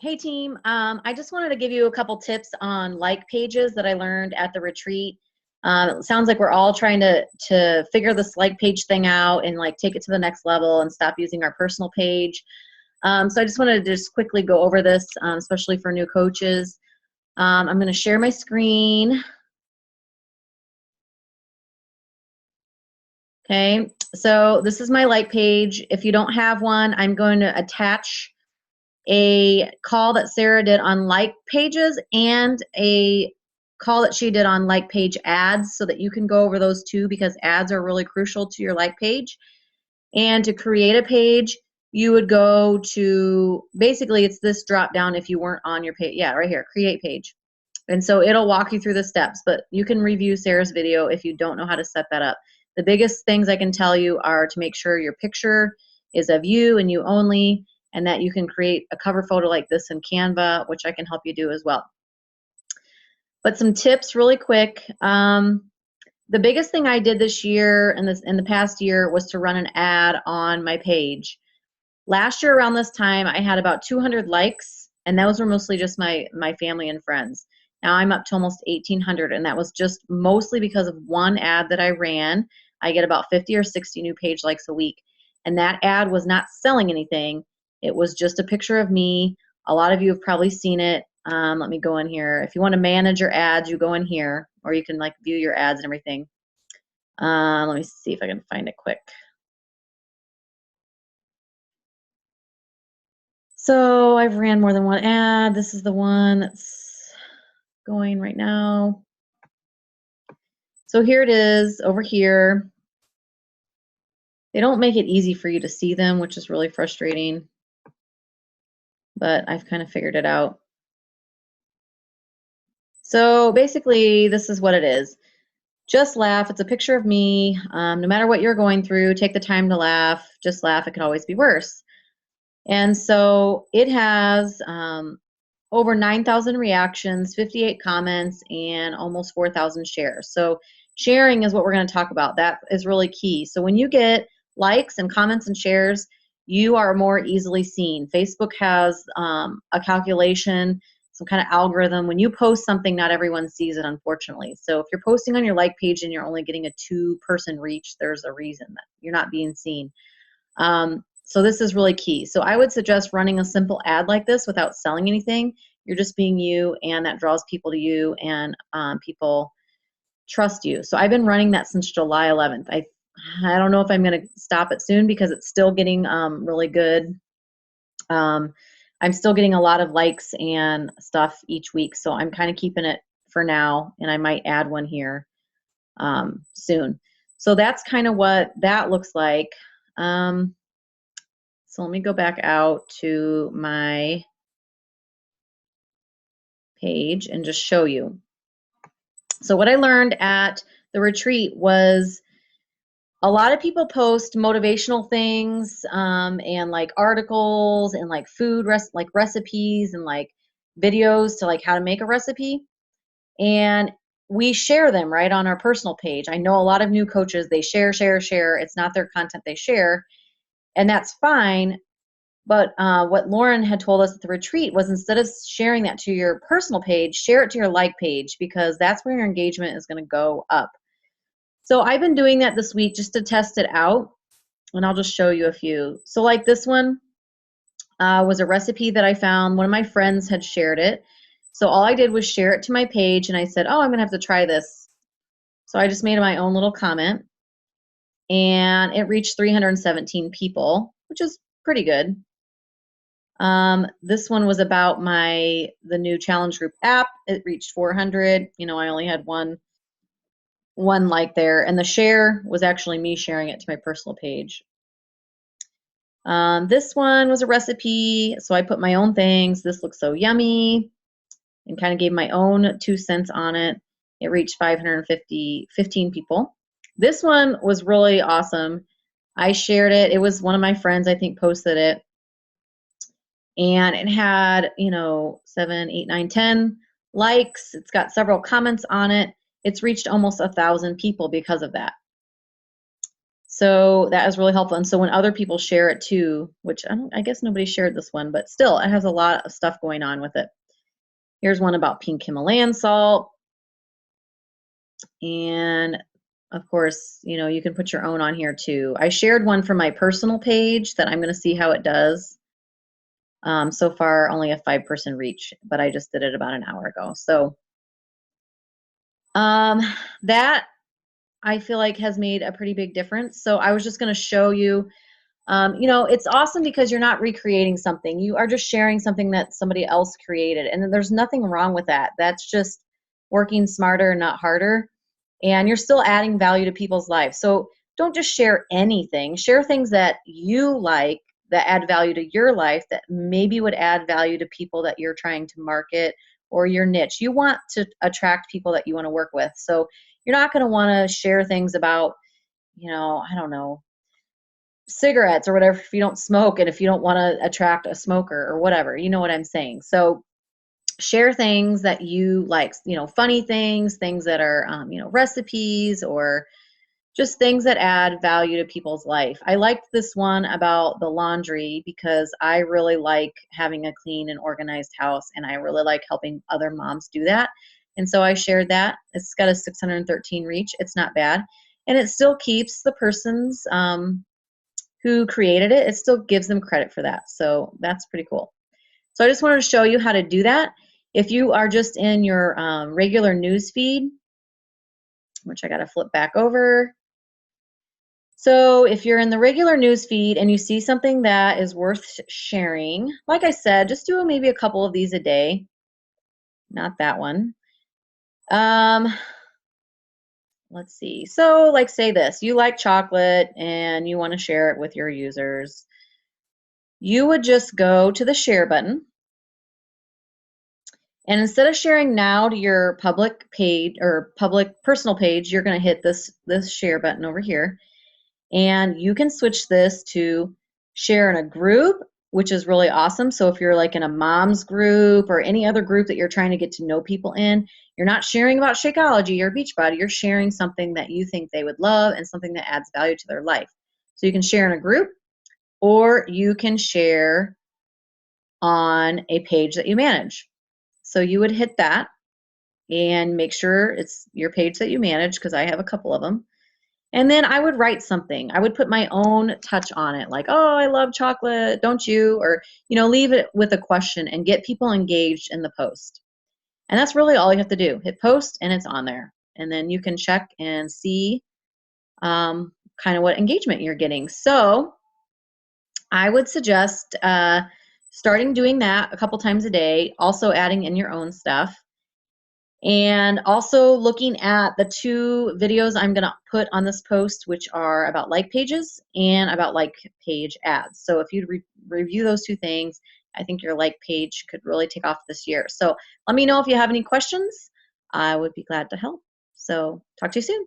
Hey team, I just wanted to give you a couple tips on like pages that I learned at the retreat. It sounds like we're all trying to figure this like page thing out and like take it to the next level and stop using our personal page. So I just wanted to just quickly go over this, especially for new coaches. I'm going to share my screen. Okay, so this is my like page. If you don't have one, I'm going to attach a call that Sarah did on like pages and a call that she did on like page ads so that you can go over those two because ads are really crucial to your like page. And to create a page, you would go to, basically it's this drop down if you weren't on your page. Yeah, right here, create page. And so it'll walk you through the steps, but you can review Sarah's video if you don't know how to set that up. The biggest things I can tell you are to make sure your picture is of you and you only, and that you can create a cover photo like this in Canva, which I can help you do as well. But some tips really quick. The biggest thing I did this year and in the past year was to run an ad on my page. Last year around this time, I had about 200 likes, and those were mostly just my family and friends. Now I'm up to almost 1,800, and that was just mostly because of one ad that I ran. I get about 50 or 60 new page likes a week, and that ad was not selling anything. It was just a picture of me. A lot of you have probably seen it. Let me go in here. If you want to manage your ads, you go in here, or you can like view your ads and everything. Let me see if I can find it quick. So I've ran more than one ad. This is the one that's going right now. So here it is over here. They don't make it easy for you to see them, which is really frustrating, but I've kind of figured it out. So basically, this is what it is. Just laugh. It's a picture of me. No matter what you're going through, take the time to laugh. Just laugh. It could always be worse. And so it has over 9,000 reactions, 58 comments, and almost 4,000 shares. So sharing is what we're going to talk about. That is really key. So when you get likes and comments and shares, you are more easily seen. Facebook has a calculation, some kind of algorithm. When you post something, not everyone sees it, unfortunately. So if you're posting on your like page and you're only getting a 2-person reach, there's a reason that you're not being seen. So this is really key. So I would suggest running a simple ad like this without selling anything. You're just being you, and that draws people to you, and people trust you. So I've been running that since July 11th. I don't know if I'm going to stop it soon because it's still getting really good. I'm still getting a lot of likes and stuff each week, so I'm kind of keeping it for now, and I might add one here soon. So that's kind of what that looks like. So let me go back out to my page and just show you. So what I learned at the retreat was a lot of people post motivational things and like articles and like food like recipes and like videos to like how to make a recipe. And we share them right on our personal page. I know a lot of new coaches, they share. It's not their content they share, and that's fine. But what Lauren had told us at the retreat was instead of sharing that to your personal page, share it to your like page because that's where your engagement is going to go up. So I've been doing that this week just to test it out, and I'll just show you a few. So like this one was a recipe that I found. One of my friends had shared it. So all I did was share it to my page, and I said, oh, I'm going to have to try this. So I just made my own little comment, and it reached 317 people, which is pretty good. This one was about the new challenge group app. It reached 400. You know, I only had one like there, and the share was actually me sharing it to my personal page. This one was a recipe, so I put my own things. This looks so yummy, and kind of gave my own 2 cents on it. It reached 15 people. This one was really awesome. I shared it. It was one of my friends, I think, posted it. And it had, 7, 8, 9, 10 likes. It's got several comments on it. It's reached almost 1,000 people because of that. So that is really helpful. And so when other people share it too, which I guess nobody shared this one, but still it has a lot of stuff going on with it. Here's one about pink Himalayan salt. And of course, you can put your own on here too. I shared one from my personal page that I'm going to see how it does. So far, only a 5-person reach, but I just did it about an hour ago. So that I feel like has made a pretty big difference. So I was just going to show you, it's awesome because you're not recreating something. You are just sharing something that somebody else created. And there's nothing wrong with that. That's just working smarter, not harder. And you're still adding value to people's lives. So don't just share anything. Share things that you like that add value to your life that maybe would add value to people that you're trying to market or your niche. You want to attract people that you want to work with. So you're not going to want to share things about, I don't know, cigarettes or whatever if you don't smoke and if you don't want to attract a smoker or whatever. You know what I'm saying? So share things that you like, funny things that are, recipes or just things that add value to people's life. I liked this one about the laundry because I really like having a clean and organized house, and I really like helping other moms do that. And so I shared that. It's got a 613 reach. It's not bad. And it still keeps the person's who created it, it still gives them credit for that. So that's pretty cool. So I just wanted to show you how to do that. If you are just in your regular news feed, which I got to flip back over. So if you're in the regular news feed and you see something that is worth sharing, like I said, just do maybe a couple of these a day. Not that one. Let's see. So like say this, you like chocolate and you want to share it with your users. You would just go to the share button. And instead of sharing now to your public page or public personal page, you're going to hit this share button over here. And you can switch this to share in a group, which is really awesome. So if you're like in a mom's group or any other group that you're trying to get to know people in, you're not sharing about Shakeology or Beachbody, you're sharing something that you think they would love and something that adds value to their life. So you can share in a group or you can share on a page that you manage. So you would hit that and make sure it's your page that you manage because I have a couple of them. And then I would write something. I would put my own touch on it, like, oh, I love chocolate, don't you? Or, leave it with a question and get people engaged in the post. And that's really all you have to do. Hit post and it's on there. And then you can check and see kind of what engagement you're getting. So I would suggest starting doing that a couple times a day, also adding in your own stuff. And also looking at the 2 videos I'm going to put on this post, which are about like pages and about like page ads. So if you review those 2 things, I think your like page could really take off this year. So let me know if you have any questions. I would be glad to help. So talk to you soon.